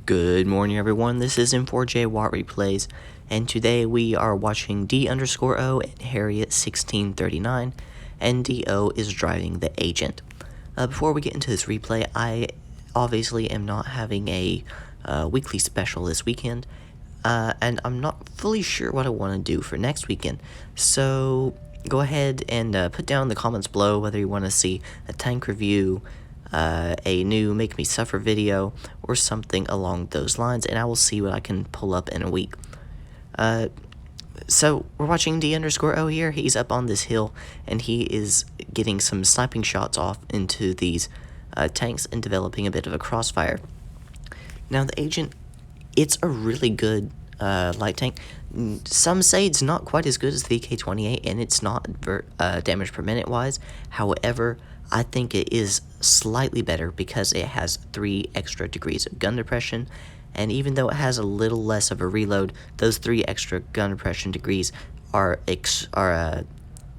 Good morning, everyone. This is M4J Watt Replays, and today we are watching D_O and Harriet 1639, and D_O is driving the agent. Before we get into this replay, I obviously am not having a weekly special this weekend, and I'm not fully sure what I want to do for next weekend. So go ahead and put down in the comments below whether you want to see a tank review, a new Make Me Suffer video, or something along those lines, and I will see what I can pull up in a week. So we're watching D_O here. He's up on this hill, and he is getting some sniping shots off into these tanks and developing a bit of a crossfire. Now the agent, it's a really good light tank. Some say it's not quite as good as the VK-28, and it's not damage per minute wise. However, I think it is slightly better because it has 3 extra degrees of gun depression, and even though it has a little less of a reload, those 3 extra gun depression degrees are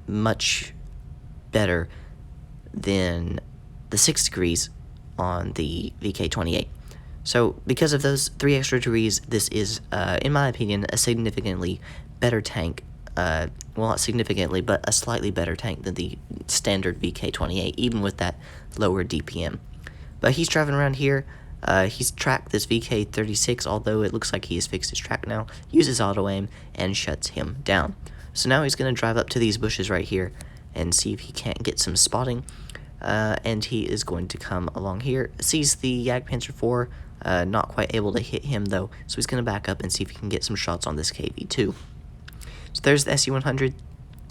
much better than the 6 degrees on the VK-28. So because of those 3 extra degrees, this is, in my opinion, a significantly better tank. Well, not significantly, but a slightly better tank than the standard VK-28, even with that lower DPM. But he's driving around here. He's tracked this VK-36, although it looks like he has fixed his track now, uses auto-aim, and shuts him down. So now he's going to drive up to these bushes right here and see if he can't get some spotting. And he is going to come along here, sees the Jagdpanzer IV, not quite able to hit him though, so he's going to back up and see if he can get some shots on this KV-2. So there's the SU-100,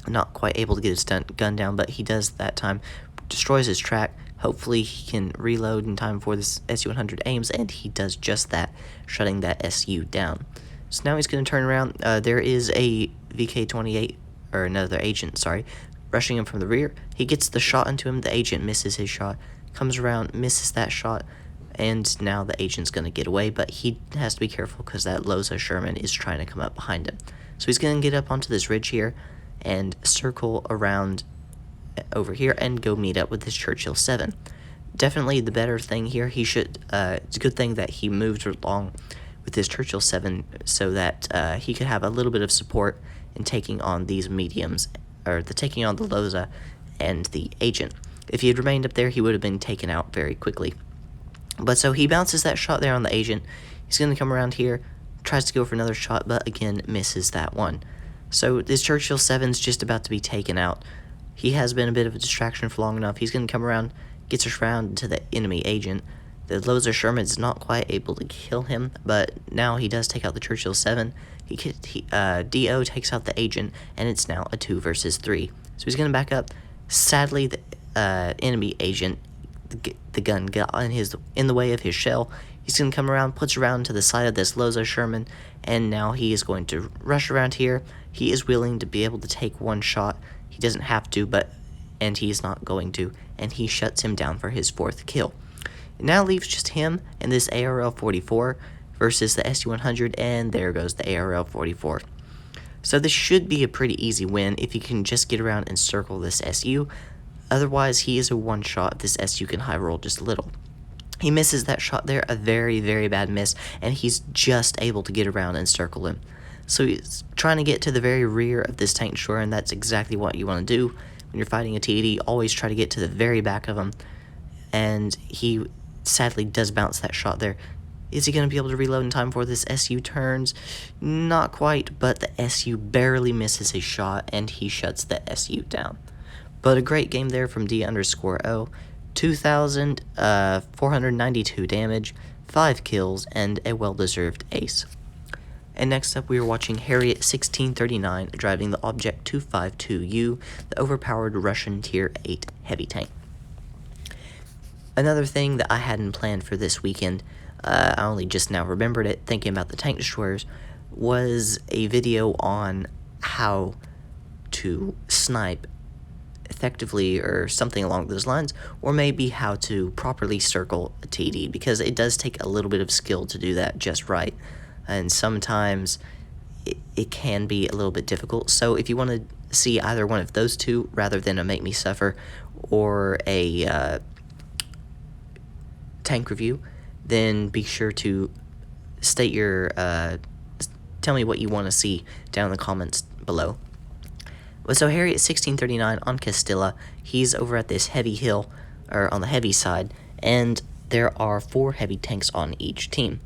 not quite able to get his gun down, but he does that time, destroys his track. Hopefully he can reload in time before this SU-100 aims, and he does just that, shutting that SU down. So now he's going to turn around. There is a VK-28, or another agent, sorry, rushing him from the rear. He gets the shot into him, the agent misses his shot, comes around, misses that shot, and now the agent's going to get away, but he has to be careful because that Loza Sherman is trying to come up behind him. So he's going to get up onto this ridge here and circle around over here and go meet up with this Churchill 7. Definitely the better thing here. He should, it's a good thing that he moved along with this Churchill 7 so that he could have a little bit of support in taking on these mediums, or taking on the Loza and the agent. If he had remained up there, he would have been taken out very quickly. But so he bounces that shot there on the agent. He's going to come around here, tries to go for another shot, but again misses that one. So this Churchill 7's just about to be taken out. He has been a bit of a distraction for long enough. He's going to come around, gets us round into the enemy agent. The Loza Sherman is not quite able to kill him, but now he does take out the Churchill 7. D_O takes out the agent, and it's now a 2 versus 3. So he's going to back up. Sadly, the enemy agent, the gun got in the way of his shell. He's going to come around, puts around to the side of this Loza Sherman, and now he is going to rush around here. He is willing to be able to take one shot. He doesn't have to, and he is not going to, and he shuts him down for his 4th kill. It now leaves just him and this ARL-44 versus the SU-100, and there goes the ARL-44. So this should be a pretty easy win if he can just get around and circle this SU. Otherwise, he is a one-shot if this SU can high roll just a little. He misses that shot there, a very, very bad miss, and he's just able to get around and circle him. So he's trying to get to the very rear of this tank destroyer, and that's exactly what you want to do. When you're fighting a TD, always try to get to the very back of him, and he sadly does bounce that shot there. Is he going to be able to reload in time before this SU turns? Not quite, but the SU barely misses his shot, and he shuts the SU down. But a great game there from D_O. 2,492 damage, 5 kills, and a well-deserved ace. And next up, we are watching Harriet 1639 driving the Object 252U, the overpowered Russian Tier 8 heavy tank. Another thing that I hadn't planned for this weekend, I only just now remembered it thinking about the tank destroyers, was a video on how to snipe effectively or something along those lines, or maybe how to properly circle a TD, because it does take a little bit of skill to do that just right, and sometimes it can be a little bit difficult. So if you want to see either one of those two rather than a Make Me Suffer or a tank review, then be sure to state your, tell me what you want to see down in the comments below. So Harry at 1639 on Castilla, he's over at this heavy hill, or on the heavy side, and there are 4 heavy tanks on each team.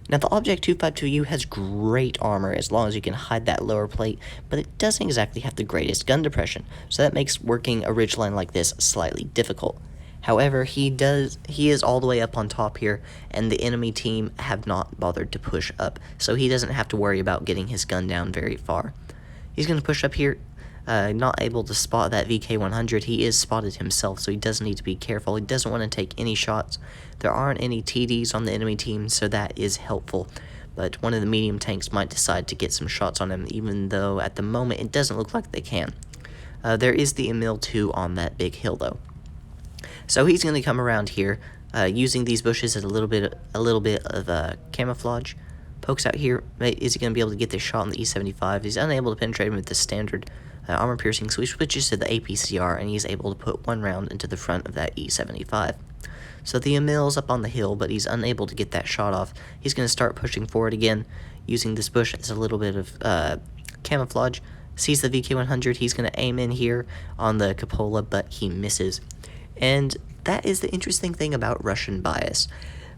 Now the Object 252U has great armor as long as you can hide that lower plate, but it doesn't exactly have the greatest gun depression, so that makes working a ridgeline like this slightly difficult. However, he is all the way up on top here, and the enemy team have not bothered to push up, so he doesn't have to worry about getting his gun down very far. He's going to push up here, not able to spot that VK100. He is spotted himself, so he does need to be careful. He doesn't want to take any shots. There aren't any TDs on the enemy team, so that is helpful. But one of the medium tanks might decide to get some shots on him, even though at the moment it doesn't look like they can. There is the Emil 2 on that big hill, though. So he's going to come around here, using these bushes as a little bit of camouflage. Pokes out here. Is he going to be able to get this shot on the E75? He's unable to penetrate him with the standard armor-piercing, so he switches to the APCR, and he's able to put 1 round into the front of that E75. So the Emil's up on the hill, but he's unable to get that shot off. He's going to start pushing forward again, using this bush as a little bit of camouflage. Sees the VK100. He's going to aim in here on the cupola, but he misses. And that is the interesting thing about Russian bias.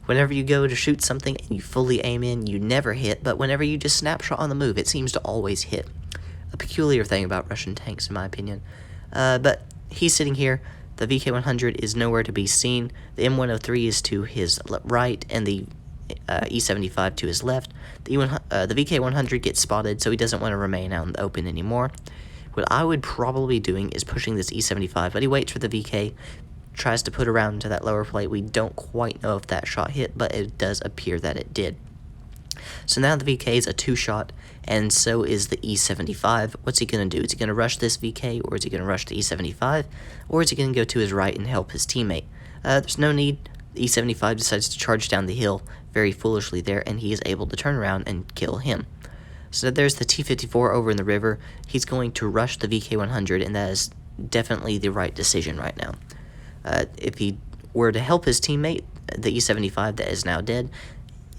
Whenever you go to shoot something and you fully aim in, you never hit, but whenever you just snapshot on the move, it seems to always hit. A peculiar thing about Russian tanks, in my opinion. But he's sitting here. The VK100 is nowhere to be seen. The M103 is to his right, and the E75 to his left. The VK100 gets spotted, so he doesn't want to remain out in the open anymore. What I would probably be doing is pushing this E75, but he waits for the VK, tries to put around to that lower plate. We don't quite know if that shot hit, but it does appear that it did. So now the VK is a 2-shot, and so is the E75. What's he going to do? Is he going to rush this VK, or is he going to rush the E75, or is he going to go to his right and help his teammate? There's no need. The E75 decides to charge down the hill very foolishly there, and he is able to turn around and kill him. So there's the T-54 over in the river. He's going to rush the VK100, and that is definitely the right decision right now. If he were to help his teammate, the E75 that is now dead,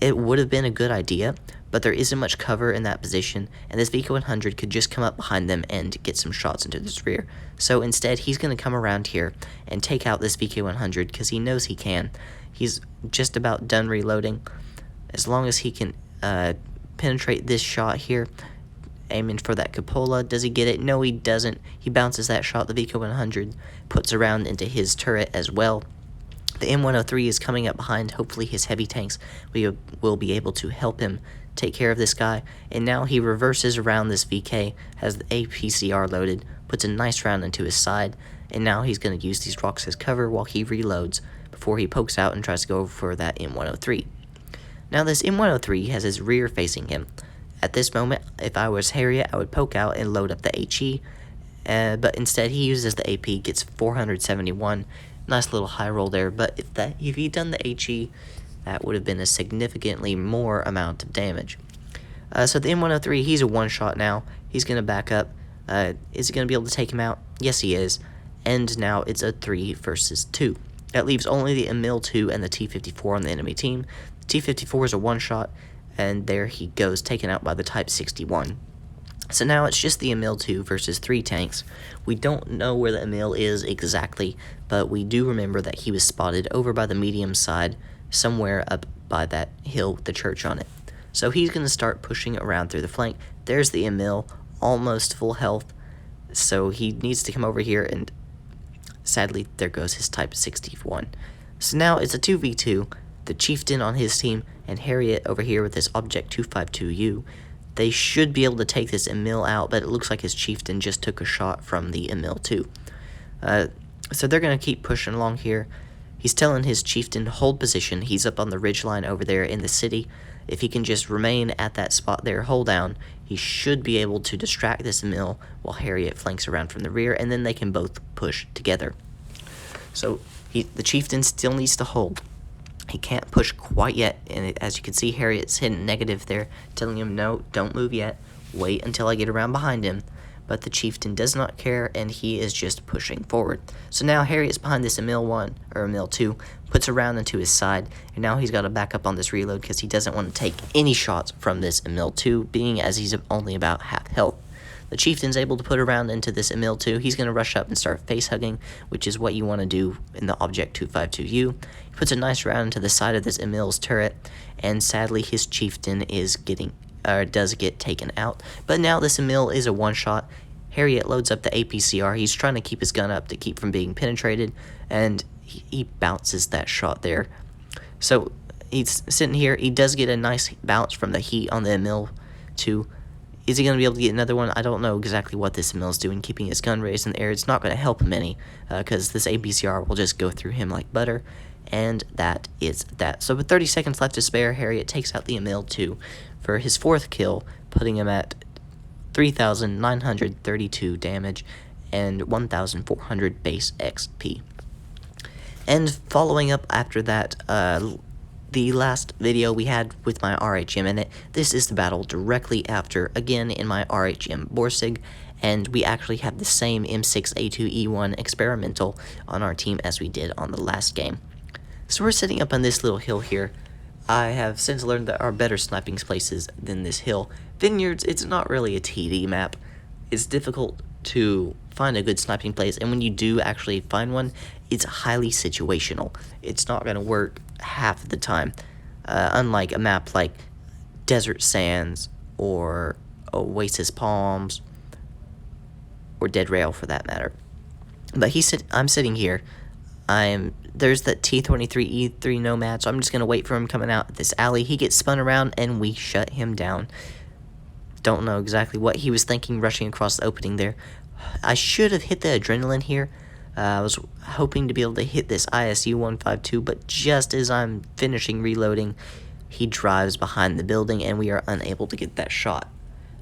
it would have been a good idea, but there isn't much cover in that position, and this VK100 could just come up behind them and get some shots into this rear. So instead, he's going to come around here and take out this VK100 because he knows he can. He's just about done reloading. As long as he can penetrate this shot here, aiming for that cupola. Does he get it? No, he doesn't. He bounces that shot. The VK100 puts a round into his turret as well. The M103 is coming up behind. Hopefully his heavy tanks will be able to help him take care of this guy. And now he reverses around this VK, has the APCR loaded, puts a nice round into his side, and now he's going to use these rocks as cover while he reloads before he pokes out and tries to go for that M103. Now this M103 has his rear facing him. At this moment, if I was Harriet, I would poke out and load up the HE, but instead he uses the AP, gets 471. Nice little high roll there, but if he'd done the HE, that would have been a significantly more amount of damage. So the M103, he's a 1-shot now. He's going to back up. Is he going to be able to take him out? Yes, he is. And now it's a 3 versus 2. That leaves only the Emil 2 and the T-54 on the enemy team. The T-54 is a 1-shot, and there he goes, taken out by the Type 61. So now it's just the Emil 2 versus 3 tanks. We don't know where the Emil is exactly, but we do remember that he was spotted over by the medium side, somewhere up by that hill with the church on it. So he's going to start pushing around through the flank. There's the Emil, almost full health, so he needs to come over here, and sadly, there goes his Type 61. So now it's a 2v2, the Chieftain on his team, and Harriet over here with this Object 252U. They should be able to take this Emil out, but it looks like his Chieftain just took a shot from the Emil 2. So they're going to keep pushing along here. He's telling his Chieftain to hold position. He's up on the ridgeline over there in the city. If he can just remain at that spot there, hold down, he should be able to distract this Emil while Harriet flanks around from the rear, and then they can both push together. So the Chieftain still needs to hold. He can't push quite yet, and as you can see, Harriet's hitting negative there, telling him, no, don't move yet. Wait until I get around behind him. but the chieftain does not care, and he is just pushing forward. So now Harry is behind this Emil 1, or Emil 2, puts a round into his side, and now he's got to back up on this reload because he doesn't want to take any shots from this Emil 2, being as he's only about half health. The chieftain's able to put a round into this Emil 2. He's going to rush up and start face hugging, which is what you want to do in the Object 252U. He puts a nice round into the side of this Emil's turret, and sadly his chieftain does get taken out. But now this Emil is a one-shot. Harriet loads up the APCR. He's trying to keep his gun up to keep from being penetrated, and he bounces that shot there. So he's sitting here. He does get a nice bounce from the heat on the Emil 2. Is he going to be able to get another one? I don't know exactly what this Emil is doing, keeping his gun raised in the air. It's not going to help him any, because this APCR will just go through him like butter, and that is that. So with 30 seconds left to spare, Harriet takes out the Emil 2 for his 4th kill, putting him at 3,932 damage and 1,400 base XP. And following up after that, the last video we had with my RHM in it, this is the battle directly after, again in my RHM Borsig, and we actually have the same M6A2E1 experimental on our team as we did on the last game. So we're sitting up on this little hill here. I have since learned there are better sniping places than this hill. Vineyards, it's not really a TD map. It's difficult to find a good sniping place, and when you do actually find one, it's highly situational. It's not going to work half the time, unlike a map like Desert Sands or Oasis Palms or Dead Rail for that matter. But I'm sitting here. There's that T-23E3 Nomad, so I'm just going to wait for him coming out this alley. He gets spun around, and we shut him down. Don't know exactly what he was thinking rushing across the opening there. I should have hit the adrenaline here. I was hoping to be able to hit this ISU-152, but just as I'm finishing reloading, he drives behind the building, and we are unable to get that shot.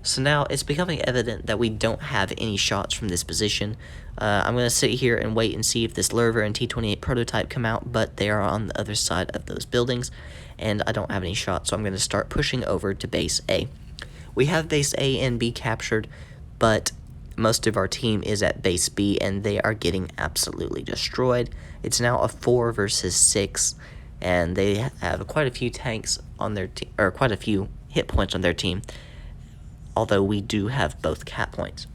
So now it's becoming evident that we don't have any shots from this position. I'm going to sit here and wait and see if this Lurver and T-28 prototype come out, but they are on the other side of those buildings, and I don't have any shots, so I'm going to start pushing over to base A. We have base A and B captured, but most of our team is at base B, and they are getting absolutely destroyed. It's now a 4 versus 6, and they have quite a few tanks on their team, or quite a few hit points on their team, although we do have both cap points.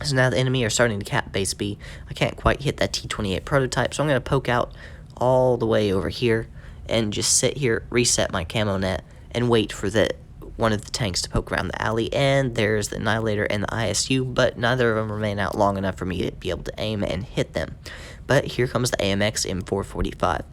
So now the enemy are starting to cap base B. I can't quite hit that T-28 prototype, so I'm going to poke out all the way over here and just sit here, reset my camo net, and wait for one of the tanks to poke around the alley. And there's the Annihilator and the ISU, but neither of them remain out long enough for me to be able to aim and hit them. But here comes the AMX M445.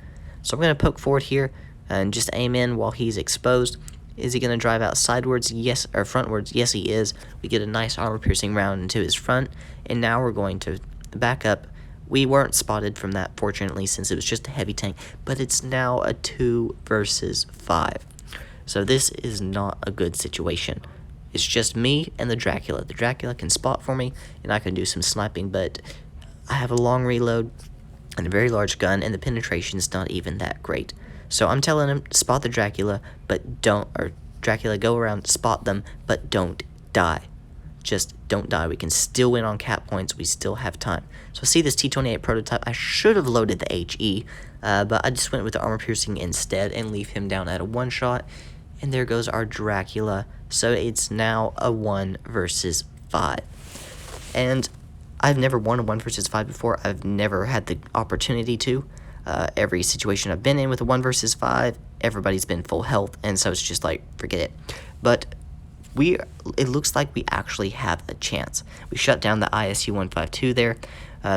So I'm going to poke forward here and just aim in while he's exposed. Is he going to drive out sidewards? Yes, or frontwards? Yes, he is. We get a nice armor-piercing round into his front, and now we're going to back up. We weren't spotted from that, fortunately, since it was just a heavy tank, but it's now a 2 versus 5. So this is not a good situation. It's just me and the Dracula. The Dracula can spot for me, and I can do some sniping, but I have a long reload and a very large gun, and the penetration is not even that great. So I'm telling him, spot the Dracula, but don't, or Dracula, go around, spot them, but don't die. Just don't die. We can still win on cap points. We still have time. So I see this T-28 prototype. I should have loaded the HE, but I just went with the armor piercing instead and leave him down at a one-shot. And there goes our Dracula. So it's now a 1 versus 5. And I've never won a 1 versus 5 before. I've never had the opportunity to. Every situation I've been in with a 1 versus 5, everybody's been full health, and so it's just like, forget it. But it looks like we actually have a chance. We shut down the ISU-152 there.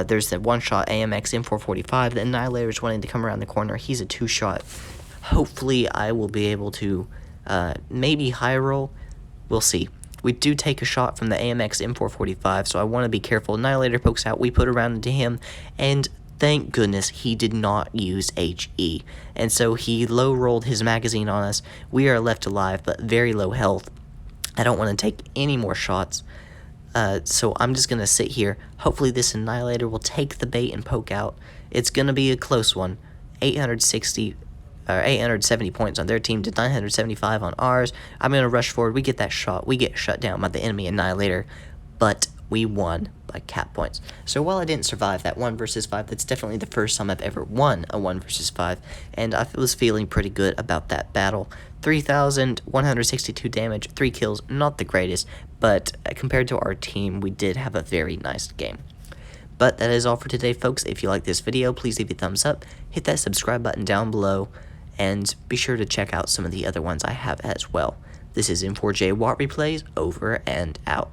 There's the one-shot AMX M445. The Annihilator is wanting to come around the corner. He's a 2-shot. Hopefully I will be able to maybe high roll. We'll see. We do take a shot from the AMX M445, so I want to be careful. Annihilator pokes out. We put a round into him, and thank goodness he did not use HE. And so he low-rolled his magazine on us. We are left alive, but very low health. I don't want to take any more shots. So I'm just going to sit here. Hopefully this Annihilator will take the bait and poke out. It's going to be a close one. 870 points on their team to 975 on ours. I'm going to rush forward. We get that shot. We get shut down by the enemy Annihilator. But we won by cap points. So while I didn't survive that 1 versus 5, that's definitely the first time I've ever won a 1 versus 5, and I was feeling pretty good about that battle. 3,162 damage, 3 kills, not the greatest, but compared to our team, we did have a very nice game. But that is all for today, folks. If you like this video, please leave a thumbs up, hit that subscribe button down below, and be sure to check out some of the other ones I have as well. This is M4J Watt Replays, over and out.